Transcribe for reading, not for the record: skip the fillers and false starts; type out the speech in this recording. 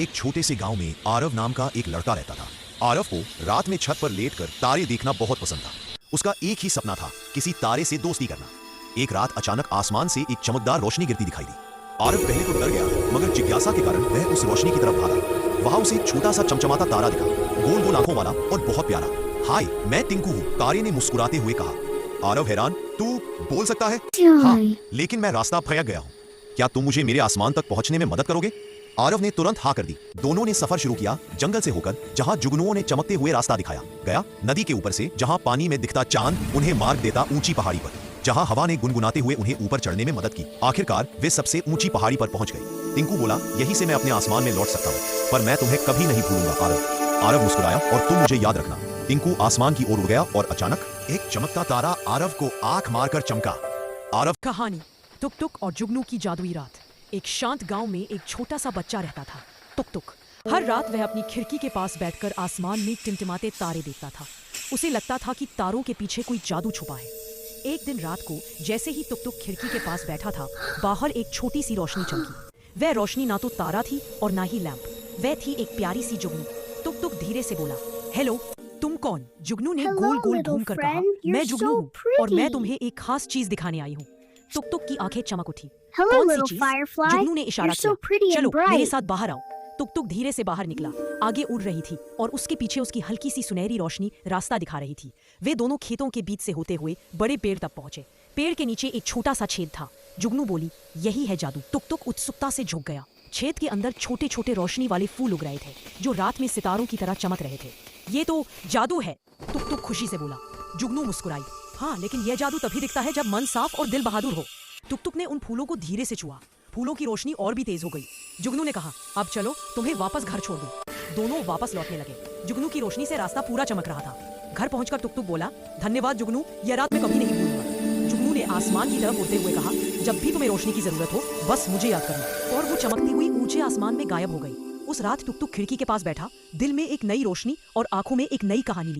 एक छोटे से गांव में आरव नाम का एक लड़का रहता था। आरव को रात में छत पर लेटकर तारे देखना बहुत पसंद था। उसका एक ही सपना था, किसी तारे से दोस्ती करना। एक रात अचानक आसमान से एक चमकदार रोशनी गिरती दिखाई दी। आरव पहले तो डर गया, मगर जिज्ञासा के कारण वह उस रोशनी की तरफ भागा। वहां उसे एक छोटा सा चमचमाता तारा दिखा, गोल गोल आंखों वाला और बहुत प्यारा। हाय, मैं टिंकू हूँ, तारे ने मुस्कुराते हुए कहा। आरव हैरान, तू बोल सकता है? हाँ, लेकिन मैं रास्ता भटक गया हूँ। क्या तुम मुझे मेरे आसमान तक पहुंचने में मदद करोगे? आरव ने तुरंत हाँ कर दी। दोनों ने सफर शुरू किया, जंगल से होकर, जहां जुगनुओं ने चमकते हुए रास्ता दिखाया गया, नदी के ऊपर से, जहां पानी में दिखता चांद उन्हें मार्ग देता ऊंची पहाड़ी पर, जहां हवा ने गुनगुनाते हुए उन्हें ऊपर चढ़ने में मदद की। आखिरकार वे सबसे ऊंची पहाड़ी पर पहुंच गए। टिंकू बोला, यहीं से मैं अपने आसमान में लौट सकता हूँ, पर मैं तुम्हें कभी नहीं भूलूंगा आरव। आरव मुस्कुराया, और तुम मुझे याद रखना। टिंकू आसमान की ओर उड़ गया और अचानक एक चमकता तारा आरव को आंख मारकर चमका। आरव कहानी टुक टुक और जुगनू की जादुई रात। एक शांत गांव में एक छोटा सा बच्चा रहता था, टुक टुक। हर रात वह अपनी खिड़की के पास बैठकर आसमान में टिमटिमाते तारे देखता था। उसे लगता था कि तारों के पीछे कोई जादू छुपा है। एक दिन रात को जैसे ही टुक टुक खिड़की के पास बैठा था, बाहर एक छोटी सी रोशनी चमकी। वह रोशनी ना तो तारा थी और ना ही लैंप, वह थी एक प्यारी सी जुगनू। टुक टुक धीरे से बोला, हेलो, तुम कौन? जुगनू ने गोल गोल घूम कर कहा, मैं जुगनू हूँ और मैं तुम्हें एक खास चीज दिखाने आई हूँ। टुक टुक की आंखें चमक उठी। कौन सी चीज? जुगनू ने इशारा किया, चलो मेरे साथ बाहर आओ। टुक टुक धीरे से बाहर निकला, आगे उड़ रही थी और उसके पीछे उसकी हल्की सी सुनहरी रोशनी रास्ता दिखा रही थी। वे दोनों खेतों के बीच से होते हुए बड़े पेड़ तक पहुंचे। पेड़ के नीचे एक छोटा सा छेद था। जुगनू बोली, यही है जादू। टुक टुक उत्सुकता से झुक गया। छेद के अंदर छोटे छोटे रोशनी वाले फूल उग रहे थे, जो रात में सितारों की तरह चमक रहे थे। ये तो जादू है, टुक टुक खुशी से बोला। जुगनू मुस्कुराई, हाँ, लेकिन यह जादू तभी दिखता है जब मन साफ और दिल बहादुर हो। टुक टुक ने उन फूलों को धीरे से छुआ। फूलों की रोशनी और भी तेज हो गई। जुगनू ने कहा, अब चलो, तुम्हें वापस घर छोड़ दूं। दोनों वापस लौटने लगे। जुगनू की रोशनी से रास्ता पूरा चमक रहा था। घर पहुंचकर टुक टुक बोला, धन्यवाद जुगनू, यह रात मैं कभी नहीं भूलूंगा। जुगनू ने आसमान की तरफ उड़ते हुए कहा, जब भी तुम्हें रोशनी की जरूरत हो, बस मुझे याद करना। और वो चमकती हुई ऊंचे आसमान में गायब हो गई। उस रात टुक टुक खिड़की के पास बैठा, दिल में एक नई रोशनी और आंखों में एक नई कहानी ली।